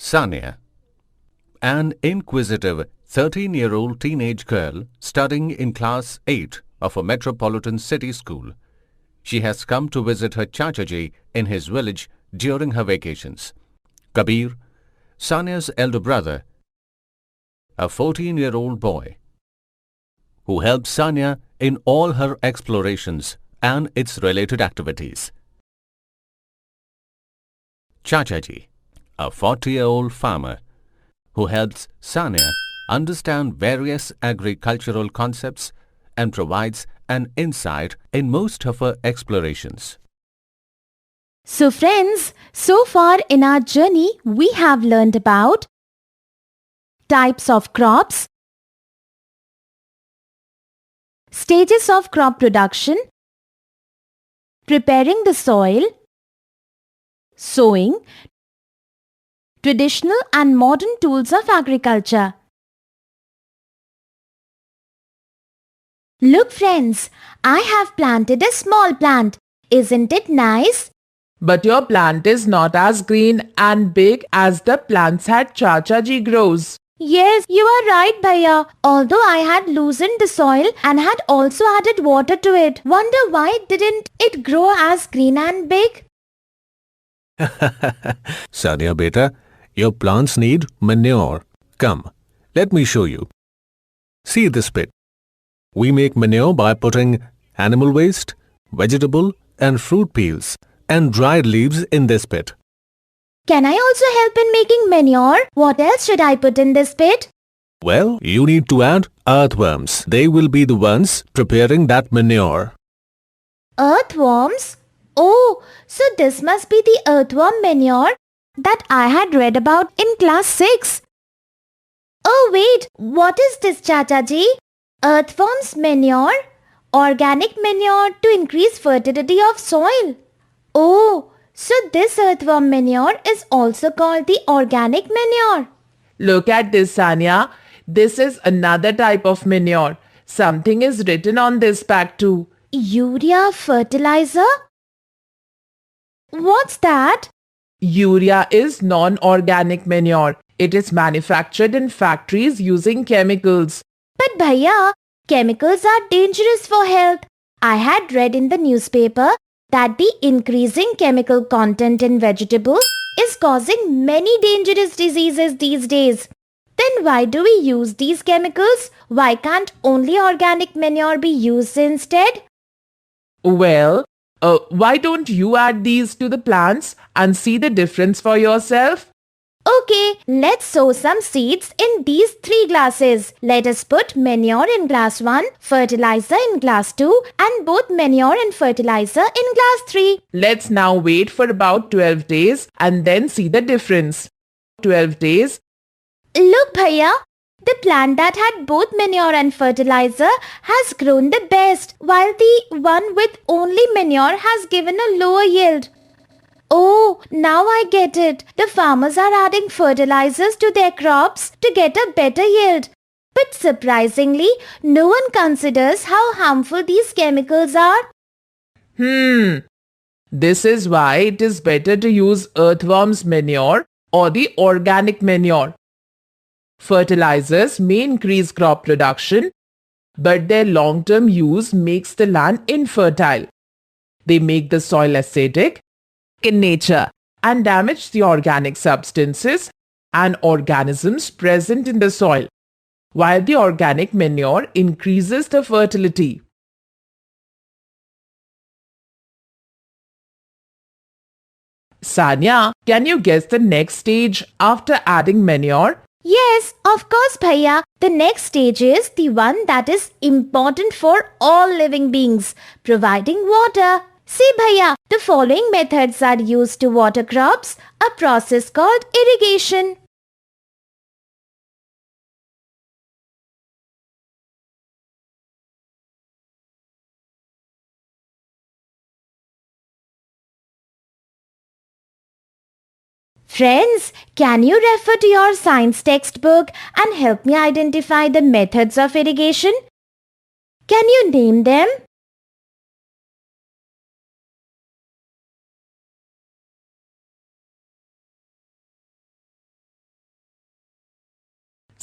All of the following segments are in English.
Sania, an inquisitive 13-year-old teenage girl studying in class 8 of a metropolitan city school. She has come to visit her Chachaji in his village during her vacations. Kabir, Sania's elder brother, a 14-year-old boy, who helps Sania in all her explorations and its related activities. Chachaji, a 40-year-old farmer, who helps Sania understand various agricultural concepts and provides an insight in most of her explorations. So friends, so far in our journey, we have learned about types of crops, stages of crop production, preparing the soil, sowing, traditional and modern tools of agriculture. Look friends, I have planted a small plant. Isn't it nice? But your plant is not as green and big as the plants that Chachaji grows. Yes, you are right, Bhaiya. Although I had loosened the soil and had also added water to it. Wonder why didn't it grow as green and big? Sania beta, your plants need manure. Come, let me show you. See this pit. We make manure by putting animal waste, vegetable and fruit peels and dried leaves in this pit. Can I also help in making manure? What else should I put in this pit? Well, you need to add earthworms. They will be the ones preparing that manure. Earthworms? Oh, so this must be the earthworm manure that I had read about in class 6. Oh wait, what is this, Chachaji? Earthworms manure? Organic manure to increase fertility of soil. Oh, so this earthworm manure is also called the organic manure. Look at this, Sania. This is another type of manure. Something is written on this pack too. Urea fertilizer? What's that? Urea is non-organic manure. It is manufactured in factories using chemicals. But Bhaiya, chemicals are dangerous for health. I had read in the newspaper that the increasing chemical content in vegetables is causing many dangerous diseases these days. Then why do we use these chemicals? Why can't only organic manure be used instead? Well, why don't you add these to the plants and see the difference for yourself? Okay, let's sow some seeds in these 3 glasses. Let us put manure in glass 1, fertilizer in glass 2 and both manure and fertilizer in glass 3. Let's now wait for about 12 days and then see the difference. 12 days. Look Bhaiya, the plant that had both manure and fertilizer has grown the best, while the one with only manure has given a lower yield. Oh, now I get it. The farmers are adding fertilizers to their crops to get a better yield. But surprisingly, no one considers how harmful these chemicals are. This is why it is better to use earthworms manure or the organic manure. Fertilizers may increase crop production, but their long-term use makes the land infertile. They make the soil acidic in nature and damage the organic substances and organisms present in the soil, while the organic manure increases the fertility. Sania, can you guess the next stage after adding manure? Yes, of course Bhaiya. The next stage is the one that is important for all living beings, providing water. See Bhaiya, the following methods are used to water crops, a process called irrigation. Friends, can you refer to your science textbook and help me identify the methods of irrigation? Can you name them?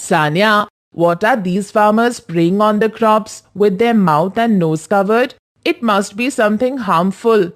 Sanya, what are these farmers spraying on the crops with their mouth and nose covered? It must be something harmful.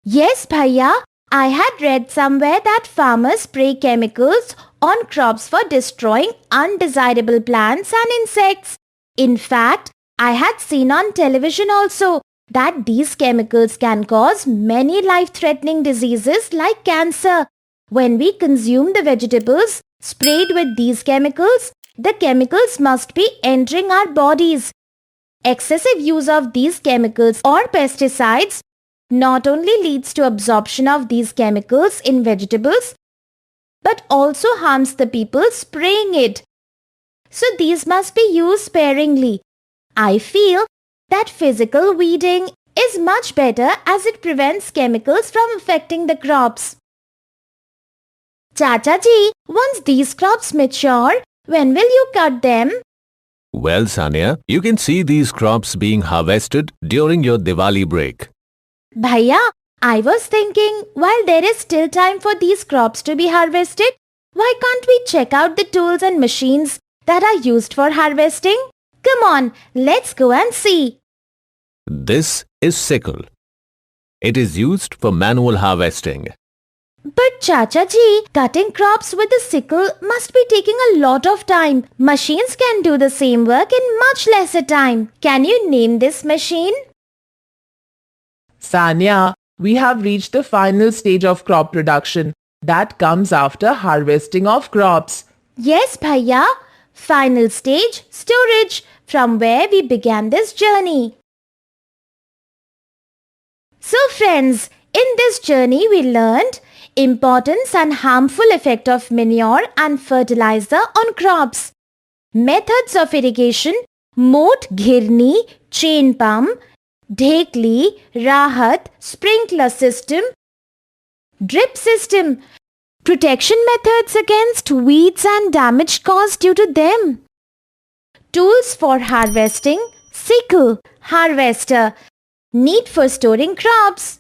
Yes, Bhaiya. I had read somewhere that farmers spray chemicals on crops for destroying undesirable plants and insects. In fact, I had seen on television also that these chemicals can cause many life-threatening diseases like cancer. When we consume the vegetables sprayed with these chemicals, the chemicals must be entering our bodies. Excessive use of these chemicals or pesticides not only leads to absorption of these chemicals in vegetables, but also harms the people spraying it. So these must be used sparingly. I feel that physical weeding is much better as it prevents chemicals from affecting the crops. Chacha ji, once these crops mature, when will you cut them? Well, Sanya, you can see these crops being harvested during your Diwali break. Bhaiya, I was thinking, while there is still time for these crops to be harvested, why can't we check out the tools and machines that are used for harvesting? Come on, let's go and see. This is sickle. It is used for manual harvesting. But Chacha ji, cutting crops with a sickle must be taking a lot of time. Machines can do the same work in much lesser time. Can you name this machine? Sanya, we have reached the final stage of crop production. That comes after harvesting of crops. Yes, Bhaiya. Final stage, storage, from where we began this journey. So friends, in this journey we learned importance and harmful effect of manure and fertilizer on crops, methods of irrigation, moat ghirni, chain pump, dhekli, rahat, sprinkler system, drip system, protection methods against weeds and damage caused due to them, tools for harvesting, sickle, harvester, need for storing crops,